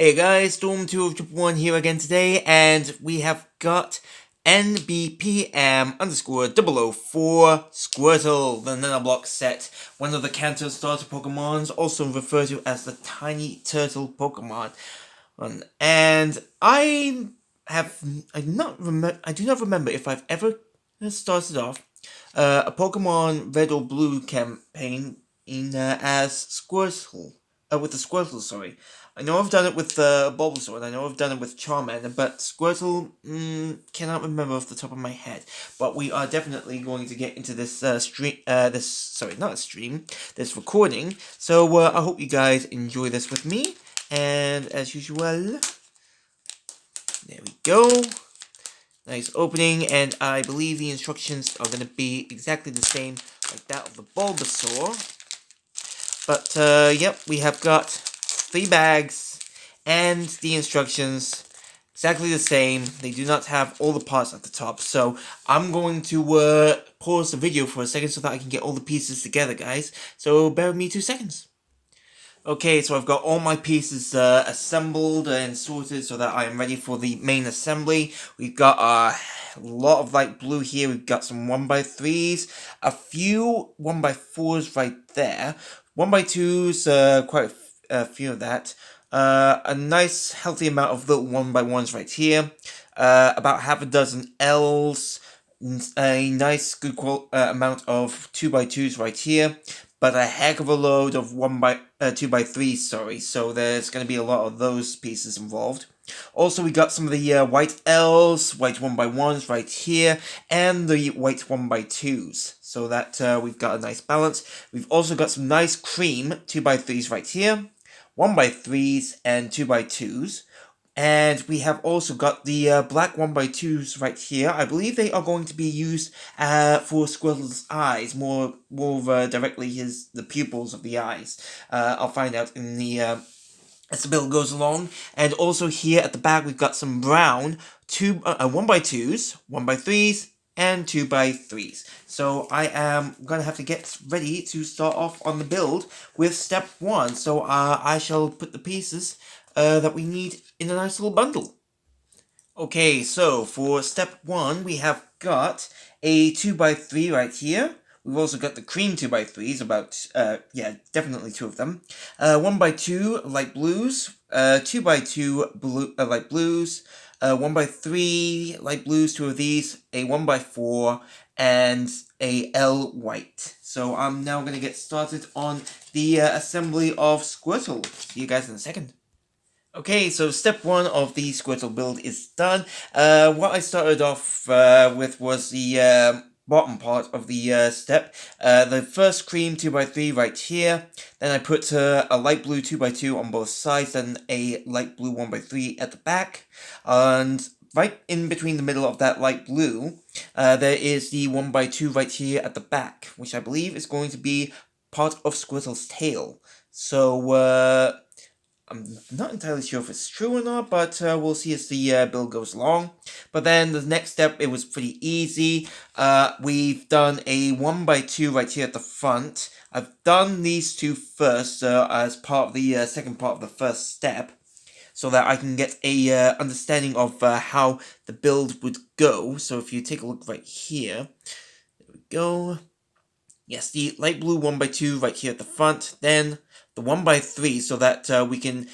Hey guys, Storm2 here again today, and we have got NBPM_004 Squirtle, the Nanoblock set, one of the Kanto starter Pokemons, also referred to as the Tiny Turtle Pokemon. And I do not remember if I've ever started off a Pokemon Red or Blue campaign as Squirtle, with the Squirtle, sorry. I know I've done it with Bulbasaur, and I know I've done it with Charmander, but Squirtle, cannot remember off the top of my head. But we are definitely going to get into this this recording. So I hope you guys enjoy this with me. And as usual, there we go. Nice opening, and I believe the instructions are going to be exactly the same like that of the Bulbasaur. But, yep, we have got 3 bags, and the instructions exactly the same. They do not have all the parts at the top, so I'm going to pause the video for a second so that I can get all the pieces together, guys. So bear with me 2 seconds. Okay, so I've got all my pieces assembled and sorted so that I am ready for the main assembly. We've got a lot of light blue here. We've got some 1x3s, a few 1x4s right there, 1x2s, quite a few of that, a nice healthy amount of little 1x1s right here, about half a dozen Ls, a nice good amount of 2x2s right here, but a heck of a load of 2x3s, sorry, so there's going to be a lot of those pieces involved. Also, we got some of the white Ls, white 1x1s right here, and the white 1x2s, so that we've got a nice balance. We've also got some nice cream 2x3s right here, 1x3s, and 2x2s. And we have also got the black 1x2s right here. I believe they are going to be used for Squirtle's eyes, more directly the pupils of the eyes. I'll find out in the as the build goes along. And also here at the back we've got some brown 1x2s, 1x3s, and 2x3s. So I am gonna have to get ready to start off on the build with step 1. So I shall put the pieces that we need in a nice little bundle. Okay, so for step 1, we have got a 2x3 right here. We've also got the cream 2x3s, about, definitely 2 of them. 1x2 light blues, 2x2 light blues, 1x3 light blues, 2 of these, a 1x4, and a L white. So I'm now going to get started on the assembly of Squirtle. See you guys in a second. Okay, so step 1 of the Squirtle build is done. What I started off with was the bottom part of the step. The first cream 2x3 right here. Then I put a light blue 2x2 on both sides, then a light blue 1x3 at the back. And right in between the middle of that light blue, there is the 1x2 right here at the back, which I believe is going to be part of Squirtle's tail. So, I'm not entirely sure if it's true or not, but we'll see as the build goes along. But then the next step, it was pretty easy. We've done a 1x2 right here at the front. I've done these 2 first as part of the second part of the first step, so that I can get a understanding of how the build would go. So if you take a look right here, there we go. Yes, the light blue 1x2 right here at the front, then the 1x3 so that we can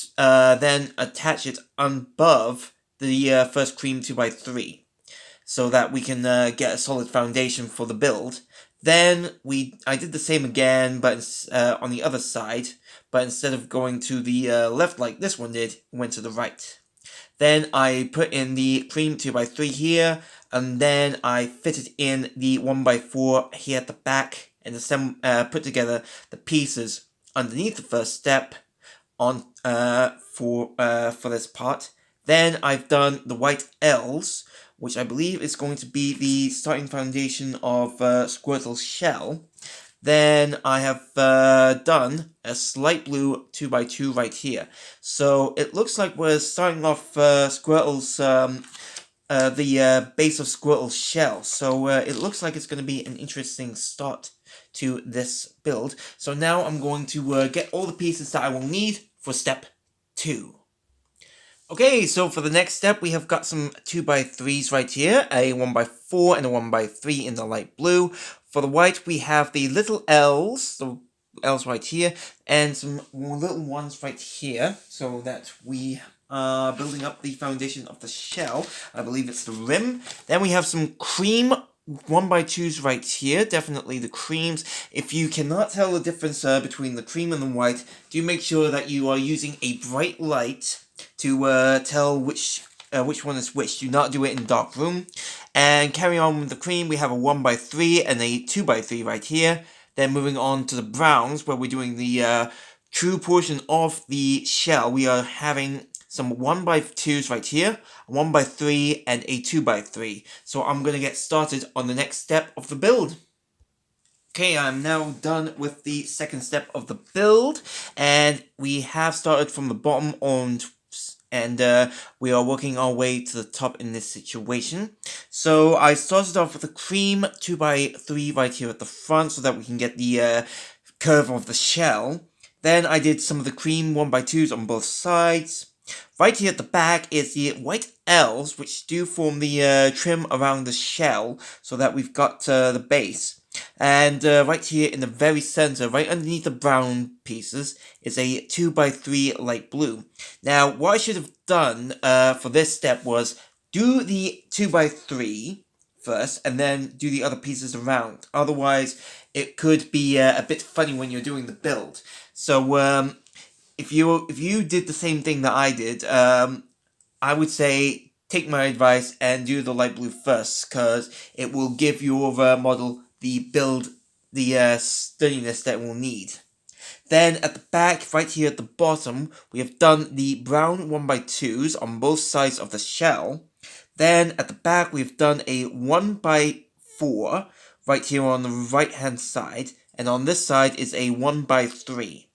then attach it above the first cream 2x3 so that we can get a solid foundation for the build. Then I did the same again, but on the other side, but instead of going to the left like this one did, it went to the right. Then I put in the cream 2x3 here, and then I fitted in the 1x4 here at the back, and put together the pieces underneath the first step on for this part. Then I've done the white L's, which I believe is going to be the starting foundation of Squirtle's shell. Then I have done a slight blue 2x2 right here. So it looks like we're starting off Squirtle's the base of Squirtle's shell. So it looks like it's going to be an interesting start to this build. So now I'm going to get all the pieces that I will need for step 2. Okay, so for the next step, we have got some 2x3s right here, a 1x4 and a 1x3 in the light blue. For the white, we have the little L's, the L's right here, and some little ones right here, so that we are building up the foundation of the shell. I believe it's the rim. Then we have some cream 1x2s right here, definitely the creams. If you cannot tell the difference between the cream and the white, do make sure that you are using a bright light to tell which one is which. Do not do it in dark room. And carry on with the cream, we have a 1x3 and a 2x3 right here. Then moving on to the browns, where we're doing the true portion of the shell. We are having some 1x2s right here, a 1x3 and a 2x3. So I'm going to get started on the next step of the build. Okay, I'm now done with the second step of the build, and we have started from the bottom and we are working our way to the top in this situation. So I started off with a cream 2x3 right here at the front so that we can get the curve of the shell. Then I did some of the cream 1x2s on both sides. Right here at the back is the white L's, which do form the trim around the shell so that we've got the base. And right here in the very center, right underneath the brown pieces, is a 2x3 light blue. Now, what I should have done for this step was do the 2x3 first, and then do the other pieces around. Otherwise, it could be a bit funny when you're doing the build. So, if you did the same thing that I did, I would say take my advice and do the light blue first, because it will give your model the sturdiness that we'll need. Then at the back, right here at the bottom, we have done the brown 1x2s on both sides of the shell. Then at the back, we've done a 1x4 right here on the right hand side, and on this side is a 1x3.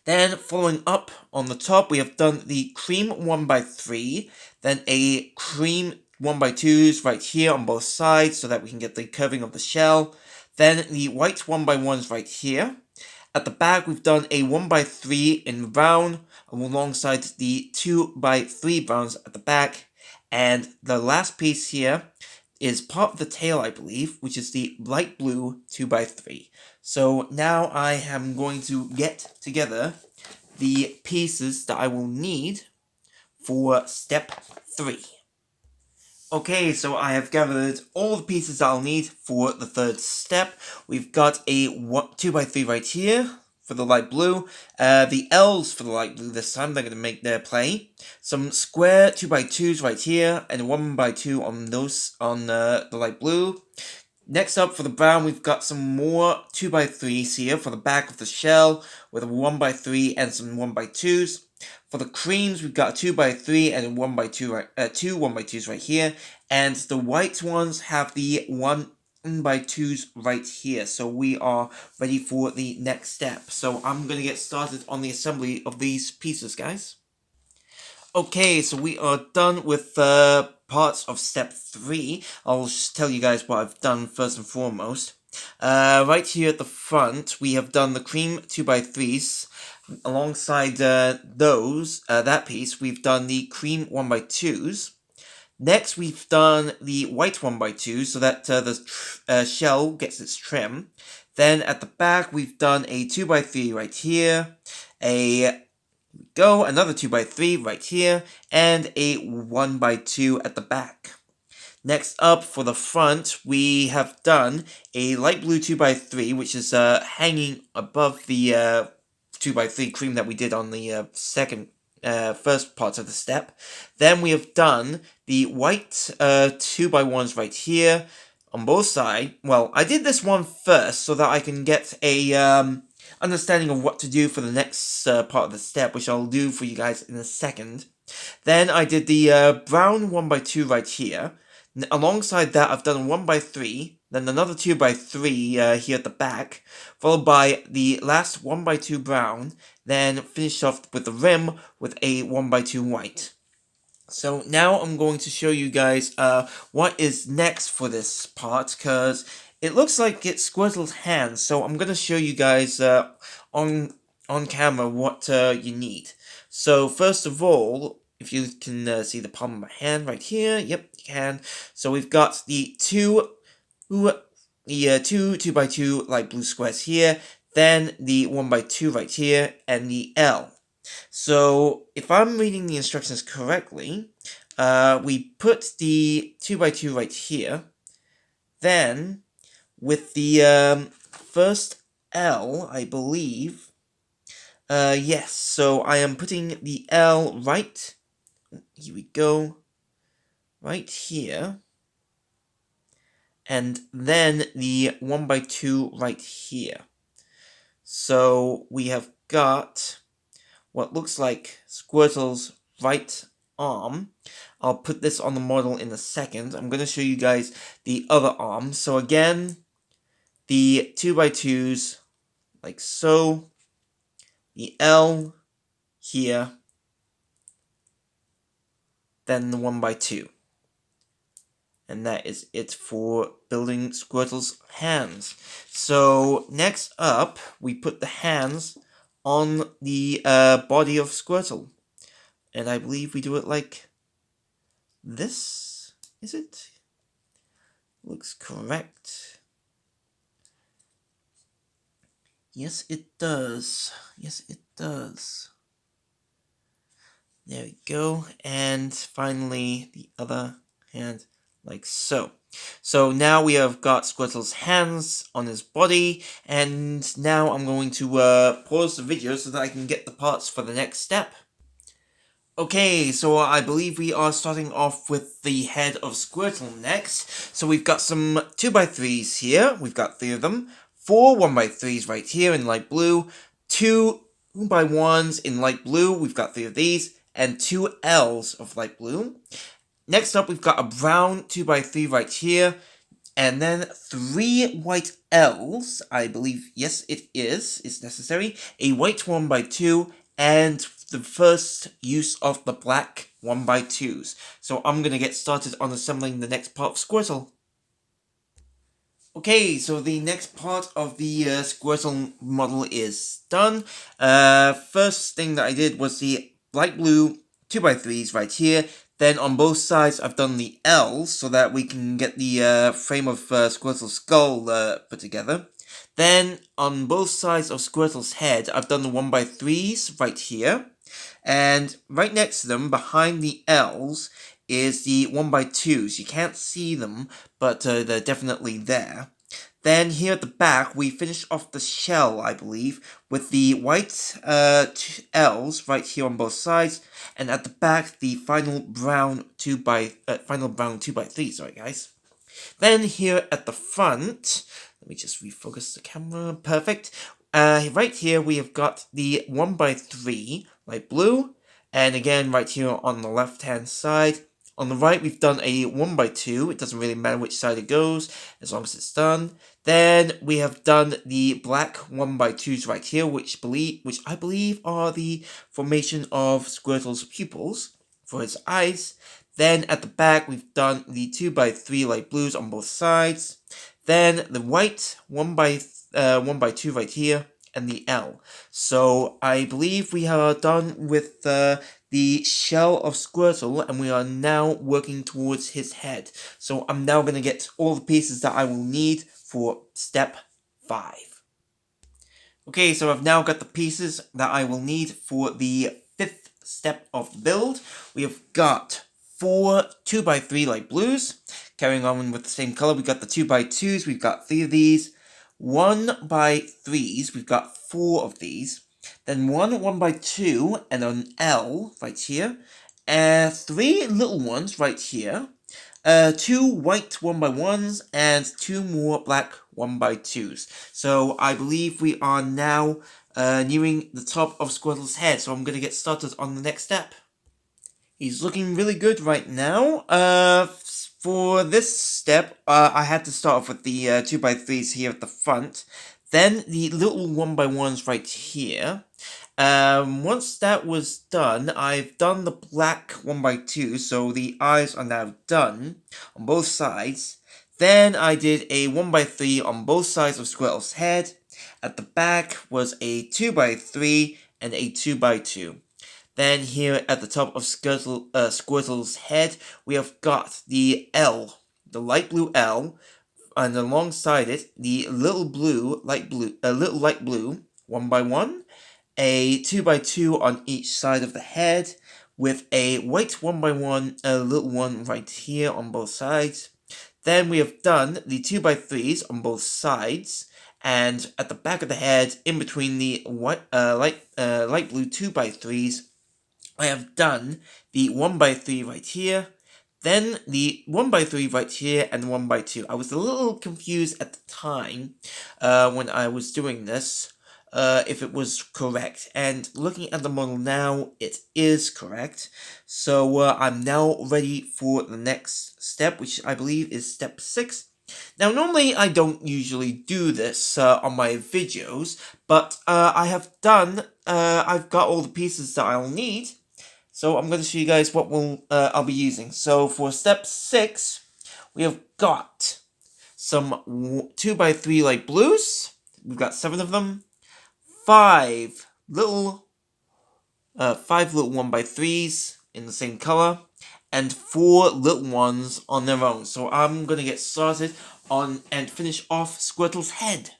Then following up on the top, we have done the cream 1x3, then a cream 1x2s right here on both sides so that we can get the curving of the shell. Then the white 1x1s right here. At the back, we've done a 1x3 in brown alongside the 2x3 browns at the back. And the last piece here is part of the tail, I believe, which is the light blue 2x3. So now I am going to get together the pieces that I will need for step 3. Okay, so I have gathered all the pieces that I'll need for the third step. We've got a 2x3 right here for the light blue. The L's for the light blue this time, they're going to make their play. Some square 2x2s right here, and a 1x2 on those on the light blue. Next up for the brown, we've got some more 2x3s here for the back of the shell, with a 1x3 and some 1x2s. For the creams, we've got a 2x3 and a 1x2, two 1x2s right here. And the white ones have the 1x2s right here. So we are ready for the next step. So I'm going to get started on the assembly of these pieces, guys. Okay, so we are done with parts of step 3. I'll just tell you guys what I've done first and foremost. Right here at the front, we have done the cream 2x3s. Alongside that piece, we've done the cream 1x2s. Next, we've done the white 1x2s so that the shell gets its trim. Then at the back, we've done a 2x3 right here, another 2x3 right here, and a 1x2 at the back. Next up, for the front, we have done a light blue 2x3, which is hanging above the 2x3 cream that we did on the first part of the step. Then we have done the white 2x1s right here on both sides. Well, I did this one first so that I can get a understanding of what to do for the next part of the step, which I'll do for you guys in a second. Then I did the brown 1x2 right here. Alongside that, I've done 1x3, then another 2x3 here at the back, followed by the last 1x2 brown, then finish off with the rim with a 1x2 white. So now I'm going to show you guys what is next for this part, because it looks like it's Squirtle's hands, so I'm going to show you guys on camera what you need. So first of all, if you can see the palm of my hand right here. Yep, you can. So we've got the two 2x2 light blue squares here, then the 1x2 right here, and the L. So if I'm reading the instructions correctly, we put the 2x2 right here, then with the first L, I believe, yes, so I am putting the L right, here we go, right here, and then the 1x2 right here. So we have got what looks like Squirtle's right arm. I'll put this on the model in a second. I'm going to show you guys the other arm. So again, the 2x2s, like so, the L here, then the 1x2. And that is it for building Squirtle's hands. So next up, we put the hands on the body of Squirtle. And I believe we do it like this, is it? Looks correct. Yes, it does. Yes, it does. There we go. And finally, the other hand, like so. So now we have got Squirtle's hands on his body, and now I'm going to pause the video so that I can get the parts for the next step. Okay, so I believe we are starting off with the head of Squirtle next. So we've got some 2x3s here, we've got 3 of them, 4 1x3s right here in light blue, 2 2x1s in light blue, we've got 3 of these, and 2 L's of light blue. Next up, we've got a brown 2x3 right here, and then 3 white L's, I believe, yes it is, it's necessary, a white 1x2, and the first use of the black 1x2s. So I'm gonna get started on assembling the next part of Squirtle. Okay, so the next part of the Squirtle model is done. First thing that I did was the light blue 2x3s right here. Then on both sides I've done the L's so that we can get the frame of Squirtle's skull put together. Then on both sides of Squirtle's head I've done the 1x3s right here. And right next to them, behind the L's, is the 1x2s. You can't see them, but they're definitely there. Then here at the back, we finish off the shell, I believe, with the white L's right here on both sides, and at the back, the final brown 2x3. Sorry, guys. Then here at the front, let me just refocus the camera. Perfect. Right here, we have got the 1x3 light blue, and again, right here on the left-hand side. On the right, we've done a 1x2. It doesn't really matter which side it goes, as long as it's done. Then we have done the black 1x2s right here, which I believe are the formation of Squirtle's pupils for his eyes. Then at the back, we've done the 2x3 light blues on both sides. Then the white 1x2 right here, and the L. So I believe we are done with the shell of Squirtle, and we are now working towards his head. So I'm now going to get all the pieces that I will need for step 5. Okay, so I've now got the pieces that I will need for the 5th step of the build. We have got 4 2x3 light blues. Carrying on with the same color, we've got the 2x2s, we've got 3 of these. 1x3s, we've got 4 of these. Then 1x2 and an L right here. 3 little ones right here. 2 white 1x1s and 2 more black 1x2s. So I believe we are now nearing the top of Squirtle's head, so I'm going to get started on the next step. He's looking really good right now. For this step, I had to start off with the 2x3s here at the front. Then the little 1x1s right here. Once that was done, I've done the black 1x2, so the eyes are now done on both sides. Then I did a 1x3 on both sides of Squirtle's head. At the back was a 2x3 and a 2x2. Then here at the top of Squirtle's head, we have got the L, the light blue L, and alongside it, the little light blue, 1x1, a 2x2 on each side of the head, with a white 1x1, a little one right here on both sides. Then we have done the 2x3s on both sides, and at the back of the head, in between the light blue 2x3s, I have done the 1x3 right here, then the 1x3 right here, and 1x2. I was a little confused at the time when I was doing this, if it was correct. And looking at the model now, it is correct. So I'm now ready for the next step, which I believe is step 6. Now, normally I don't usually do this on my videos, but I've got all the pieces that I'll need. So I'm going to show you guys what I'll be using. So for step 6, we have got some 2x3 light blues. We've got 7 of them. 5 little 1x3s in the same color, and 4 little ones on their own. So I'm going to get started on and finish off Squirtle's head.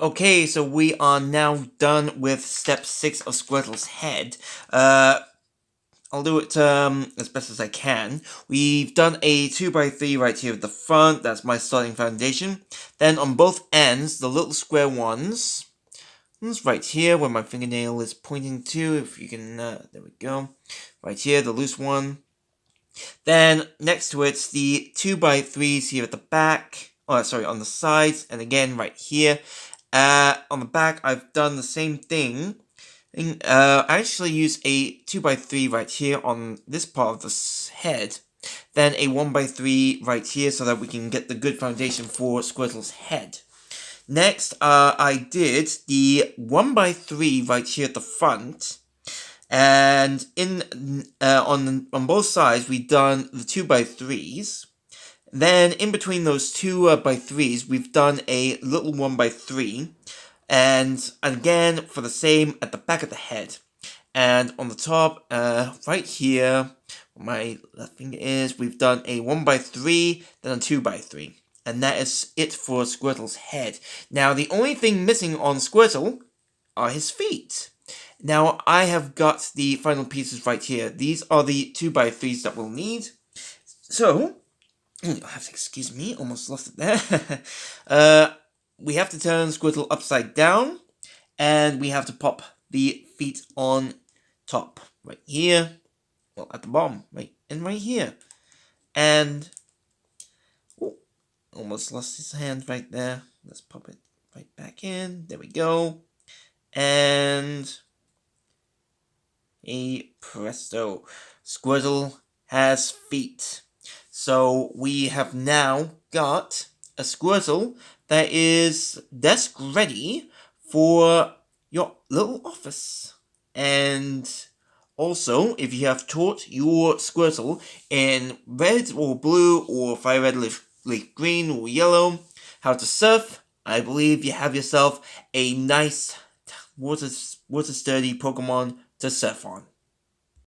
Okay, so we are now done with step 6 of Squirtle's head. I'll do it as best as I can. We've done a 2x3 right here at the front. That's my starting foundation. Then on both ends, the little square ones. It's right here where my fingernail is pointing to. If you can, there we go. Right here, the loose one. Then next to it, the 2x3s here at the back. Oh, sorry, on the sides. And again, right here. On the back, I've done the same thing. I actually use a 2x3 right here on this part of the head. Then a 1x3 right here so that we can get the good foundation for Squirtle's head. Next, I did the 1x3 right here at the front. And on both sides, we've done the 2x3s. Then, in between those 2x3s, we've done a little 1x3, and again, for the same at the back of the head. And on the top, right here, where my left finger is, we've done a 1x3, then a 2x3. And that is it for Squirtle's head. Now, the only thing missing on Squirtle are his feet. Now, I have got the final pieces right here. These are the 2x3s that we'll need. So, you'll have to excuse me, almost lost it there. We have to turn Squirtle upside down, and we have to pop the feet on top, right here, well, at the bottom, right, and right here. And, oh, almost lost his hand right there. Let's pop it right back in, there we go. And, presto, Squirtle has feet. So we have now got a Squirtle that is desk ready for your little office. And also, if you have taught your Squirtle in red or blue or fire red, leaf green or yellow how to surf, I believe you have yourself a nice water sturdy Pokemon to surf on.